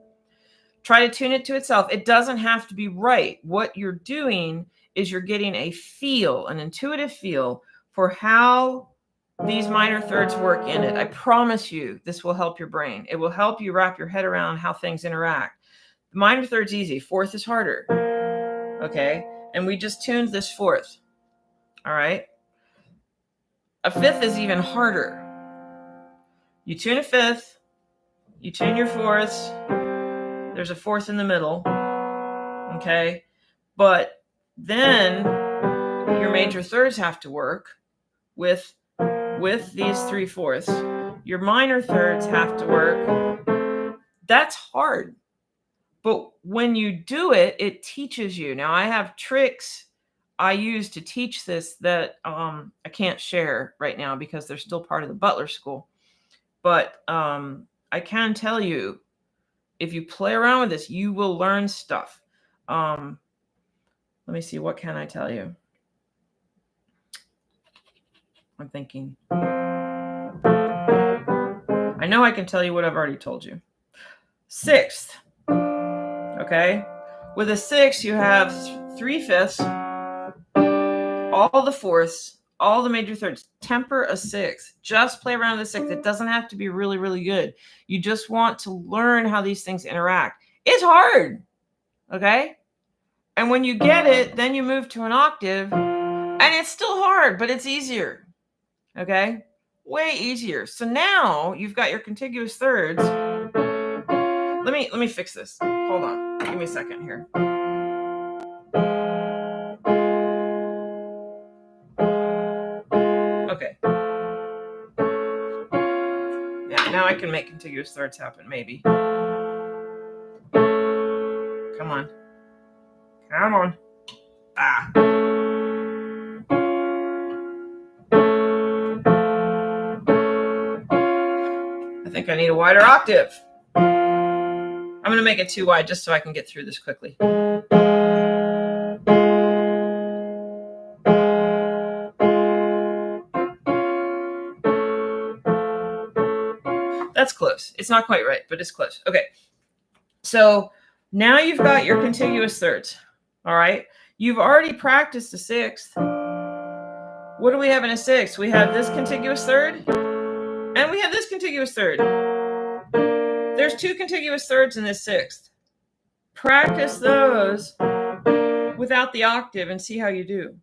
Try to tune it to itself. It doesn't have to be right. What you're doing is you're getting a feel, an intuitive feel for how these minor thirds work in it. I promise you this will help your brain. It will help you wrap your head around how things interact. The minor third's easy. Fourth is harder. Okay? And we just tuned this fourth. All right? A fifth is even harder. You tune a fifth. You tune your fourths. There's a fourth in the middle. Okay? But then your major thirds have to work with these 3/4. Your minor thirds have to work. That's hard. But when you do it, it teaches you. Now, I have tricks I use to teach this that I can't share right now because they're still part of the Butler School. But I can tell you, if you play around with this, you will learn stuff. Let me see. What can I tell you? I'm thinking. I know I can tell you what I've already told you. Sixth. Okay? With a sixth, you have 3/5, all the fourths, all the major thirds. Temper a sixth. Just play around with a sixth. It doesn't have to be really, really good. You just want to learn how these things interact. It's hard. Okay? And when you get it, then you move to an octave, and it's still hard, but it's easier. Okay? Way easier. So now you've got your contiguous thirds. Let me fix this. Hold on. Give me a second here. Okay. Yeah, now I can make contiguous thirds happen, maybe. Come on. Come on. Ah. I think I need a wider octave. I'm going to make it too wide just so I can get through this quickly. That's close. It's not quite right, but it's close. Okay. So now you've got your contiguous thirds. All right. You've already practiced a sixth. What do we have in a sixth? We have this contiguous third and we have this contiguous third. There's two contiguous thirds in this sixth. Practice those without the octave and see how you do.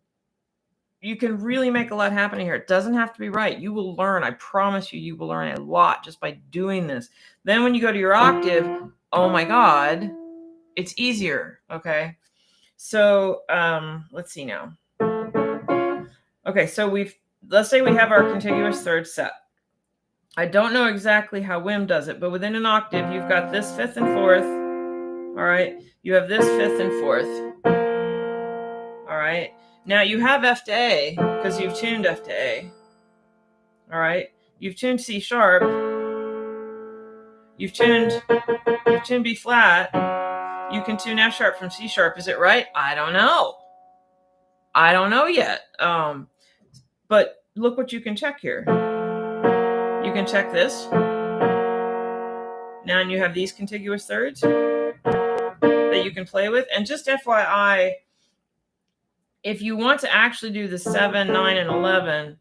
You can really make a lot happen here. It doesn't have to be right. You will learn. I promise you, you will learn a lot just by doing this. Then when you go to your octave, oh my God, it's easier. Okay. So let's see now. Okay. So let's say we have our contiguous third set. I don't know exactly how Wim does it, but within an octave, you've got this fifth and fourth. All right. You have this fifth and fourth. All right. Now you have F to A because you've tuned F to A. All right. You've tuned C sharp. You've tuned B flat. You can tune F sharp from C sharp. Is it right? I don't know. I don't know yet. But look what you can check here. You can check this. Now you have these contiguous thirds that you can play with. And just FYI, if you want to actually do the 7, 9, and 11,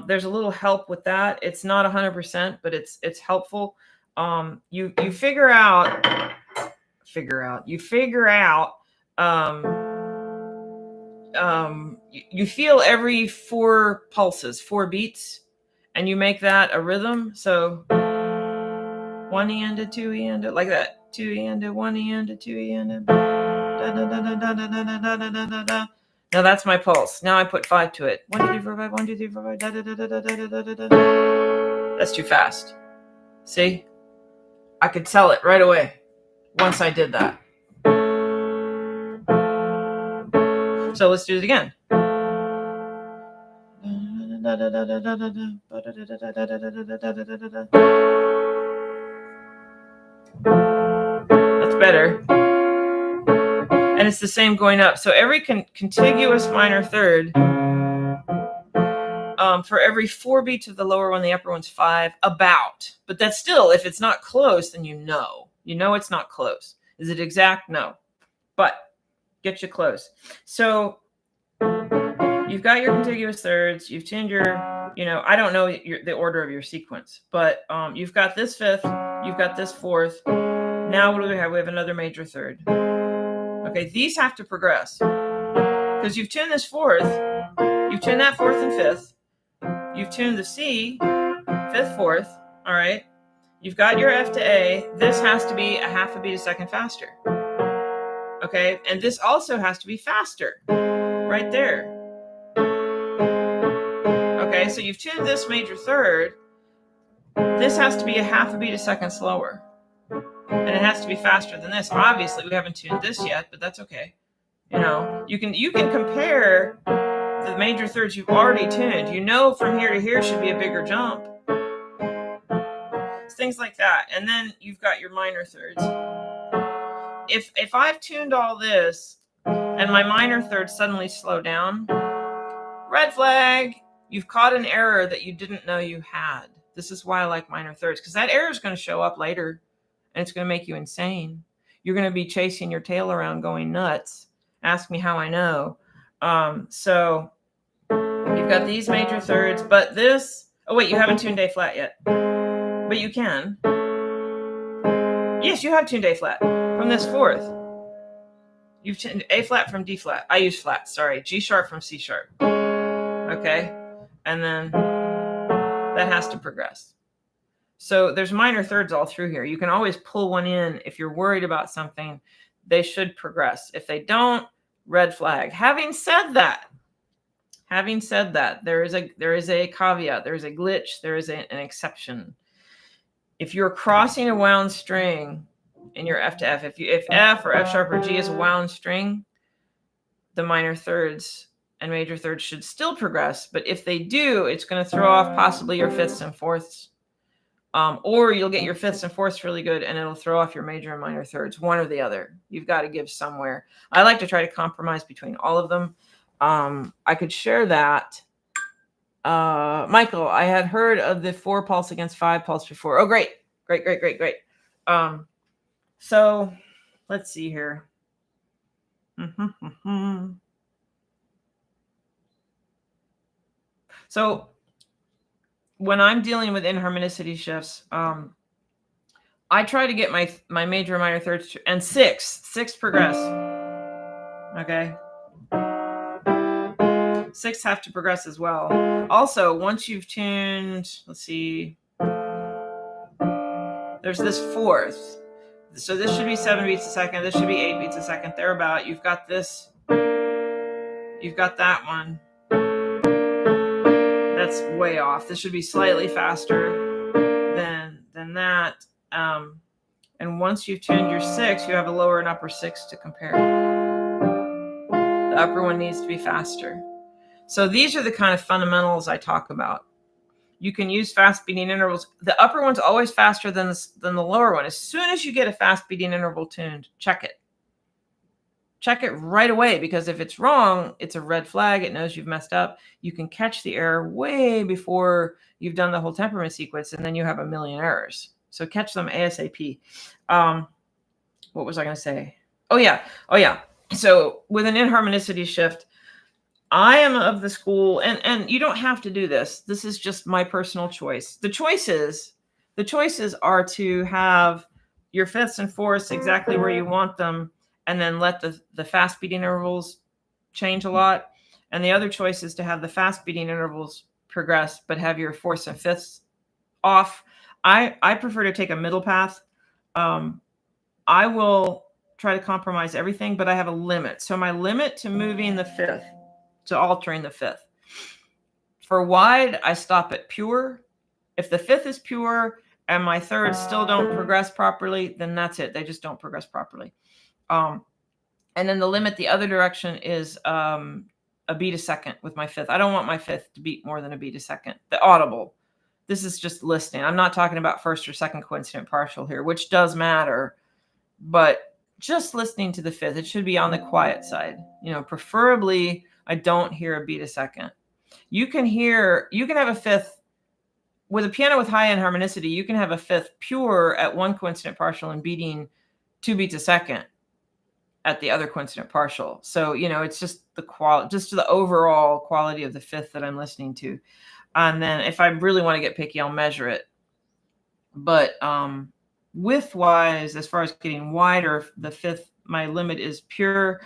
there's a little help with that. It's not 100%, but it's helpful. You figure out. You feel every 4 pulses, 4 beats, and you make that a rhythm. So 1 E-ended, 2 E-ended, like that. 2 E-ended, 1 E-ended, 2 E-ended. Da, da, da, da, da, da, da, da, da, da, da. Now that's my pulse. Now I put 5 to it. 1, 2, 3, 4, 5. 1, 2, 3, 4, 5. Da, da, da, da, da, da, da, da, da. That's too fast. See? I could tell it right away once I did that. So let's do it again. That's better. And it's the same going up. So every contiguous minor third, for every 4 beats of the lower one, the upper one's 5, about. But that's still, if it's not close, then you know it's not close. Is it exact? No. But get you close. So you've got your contiguous thirds. You've tuned your, I don't know the order of your sequence, but you've got this fifth. You've got this fourth. Now what do we have? We have another major third. Okay, these have to progress because you've tuned this fourth. You've tuned that fourth and fifth. You've tuned the C, fifth, fourth. All right. You've got your F to A. This has to be a half a beat a second faster. Okay. And this also has to be faster right there. Okay. So you've tuned this major third. This has to be a half a beat a second slower. And it has to be faster than this. Obviously, we haven't tuned this yet, but that's okay. You can compare the major thirds you've already tuned. From here to here should be a bigger jump. It's things like that. And then you've got your minor thirds. If I've tuned all this and my minor thirds suddenly slow down, red flag. You've caught an error that you didn't know you had. This is why I like minor thirds, because that error is going to show up later and it's going to make you insane. You're going to be chasing your tail around going nuts. Ask me how I know. So you've got these major thirds, but this, oh wait, you haven't tuned A flat yet, but you can. Yes, you have tuned A flat from this fourth. You've tuned A flat from D flat. I use flat, sorry. G sharp from C sharp. Okay. And then that has to progress. So there's minor thirds all through here. You can always pull one in if you're worried about something. They should progress. If they don't, red flag. Having said that, there is a caveat. There is a glitch. There is an exception. If you're crossing a wound string in your F to F, if F or F sharp or G is a wound string, the minor thirds and major thirds should still progress. But if they do, it's going to throw off possibly your fifths and fourths. Or you'll get your fifths and fourths really good and it'll throw off your major and minor thirds, one or the other. You've got to give somewhere. I like to try to compromise between all of them. I could share that. Michael, I had heard of the 4 pulse against 5 pulse before. Oh, great. Great. So let's see here. So when I'm dealing with inharmonicity shifts, I try to get my major and minor thirds and six progress. Okay. 6 have to progress as well. Also, once you've tuned, let's see, there's this fourth. So this should be 7 beats a second. This should be 8 beats a second. Thereabout. You've got this. You've got that one. That's way off. This should be slightly faster than that. And once you've tuned your 6, you have a lower and upper 6 to compare. The upper one needs to be faster. So these are the kind of fundamentals I talk about. You can use fast beating intervals. The upper one's always faster than the lower one. As soon as you get a fast beating interval tuned, check it. Check it right away, because if it's wrong, it's a red flag. It knows you've messed up. You can catch the error way before you've done the whole temperament sequence, and then you have a million errors. So catch them ASAP. What was I going to say? Oh, yeah. So with an inharmonicity shift, I am of the school, and you don't have to do this. This is just my personal choice. The choices are to have your fifths and fourths exactly where you want them, and then let the fast beating intervals change a lot. And the other choice is to have the fast beating intervals progress, but have your fourths and fifths off. I prefer to take a middle path. I will try to compromise everything, but I have a limit. So my limit to moving the fifth, to altering the fifth. For wide, I stop at pure. If the fifth is pure and my thirds still don't progress properly, then that's it. They just don't progress properly. And then the limit the other direction is a beat a second with my fifth. I don't want my fifth to beat more than a beat a second. The audible. This is just listening. I'm not talking about first or second coincident partial here, which does matter, but just listening to the fifth. It should be on the quiet side. Preferably I don't hear a beat a second. You can have a fifth with a piano with high inharmonicity. You can have a fifth pure at one coincident partial and beating 2 beats a second at the other coincident partial. So, it's just just the overall quality of the fifth that I'm listening to. And then if I really want to get picky, I'll measure it. But width-wise, as far as getting wider, the fifth, my limit is pure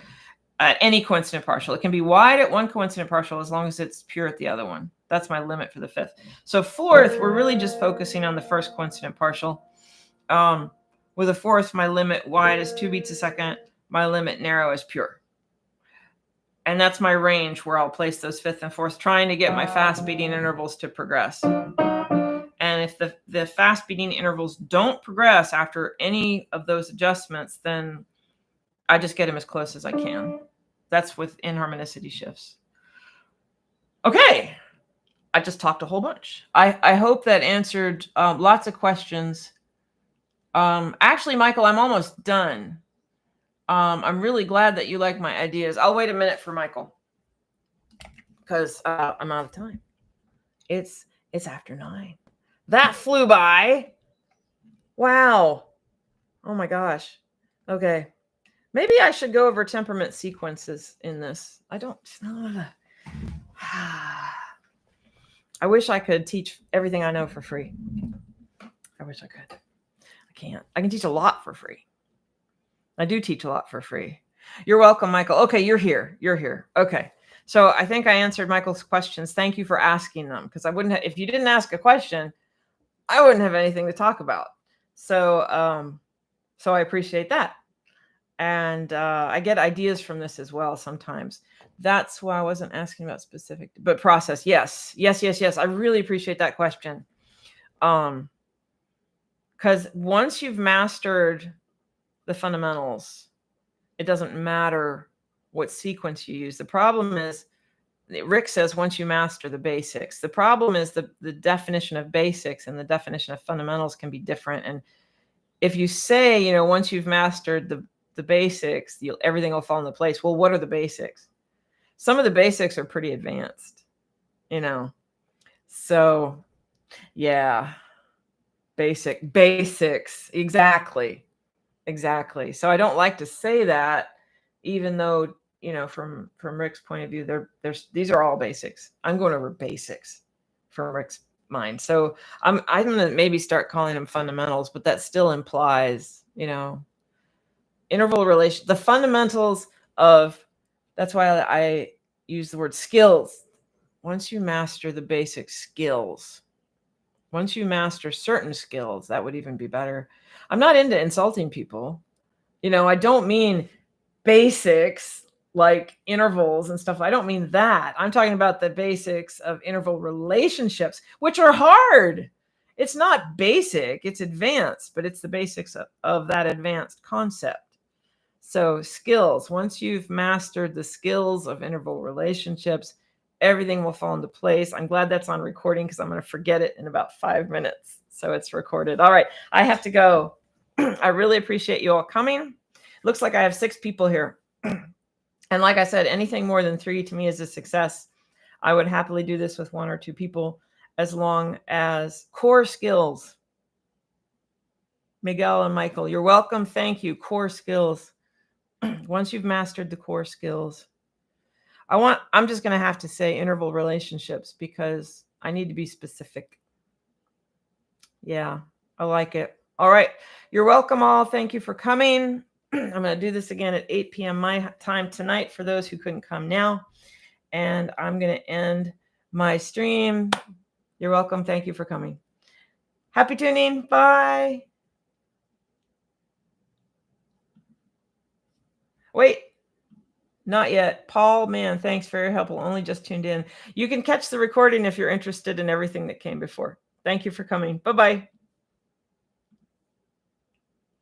at any coincident partial. It can be wide at one coincident partial as long as it's pure at the other one. That's my limit for the fifth. So fourth, we're really just focusing on the first coincident partial. With a fourth, my limit wide is 2 beats a second. My limit narrow is pure. And that's my range where I'll place those fifth and fourth, trying to get my fast beating intervals to progress. And if the fast beating intervals don't progress after any of those adjustments, then I just get them as close as I can. That's with inharmonicity shifts. Okay. I just talked a whole bunch. I hope that answered lots of questions. Actually, Michael, I'm almost done. I'm really glad that you like my ideas. I'll wait a minute for Michael because I'm out of time. It's after 9. That flew by. Wow. Oh my gosh. Okay. Maybe I should go over temperament sequences in this. I don't. I wish I could teach everything I know for free. I wish I could. I can't. I can teach a lot for free. I do teach a lot for free. You're welcome, Michael. Okay, you're here. Okay. So I think I answered Michael's questions. Thank you for asking them, because I wouldn't have, if you didn't ask a question, I wouldn't have anything to talk about. So so I appreciate that. And I get ideas from this as well sometimes. That's why I wasn't asking about specific, but process. Yes. I really appreciate that question. Because once you've mastered the fundamentals, it doesn't matter what sequence you use. The problem is Rick says once you master the basics. The problem is the definition of basics and the definition of fundamentals can be different. And if you say, once you've mastered the basics, everything will fall into place. Well, what are the basics? Some of the basics are pretty advanced, So, yeah, basics. Exactly. So I don't like to say that, even though, from Rick's point of view, these are all basics. I'm going over basics from Rick's mind. So I'm going to maybe start calling them fundamentals, but that still implies, interval relation, the fundamentals of, that's why I use the word skills. Once you master the basic skills, once you master certain skills, that would even be better. I'm not into insulting people. I don't mean basics like intervals and stuff. I don't mean that. I'm talking about the basics of interval relationships, which are hard. It's not basic, it's advanced, but it's the basics of that advanced concept. So skills, once you've mastered the skills of interval relationships, everything will fall into place. I'm glad that's on recording because I'm going to forget it in about 5 minutes. So it's recorded. All right, I have to go. I really appreciate you all coming. Looks like I have 6 people here. And like I said, anything more than 3 to me is a success. I would happily do this with 1 or 2 people as long as core skills. Miguel and Michael, you're welcome. Thank you. Core skills. Once you've mastered the core skills, I'm just going to have to say interval relationships because I need to be specific. Yeah, I like it. All right. You're welcome all. Thank you for coming. I'm going to do this again at 8 p.m. my time tonight for those who couldn't come now. And I'm going to end my stream. You're welcome. Thank you for coming. Happy tuning. Bye. Wait. Not yet. Paul, man, thanks for your help. Only just tuned in. You can catch the recording if you're interested in everything that came before. Thank you for coming. Bye-bye.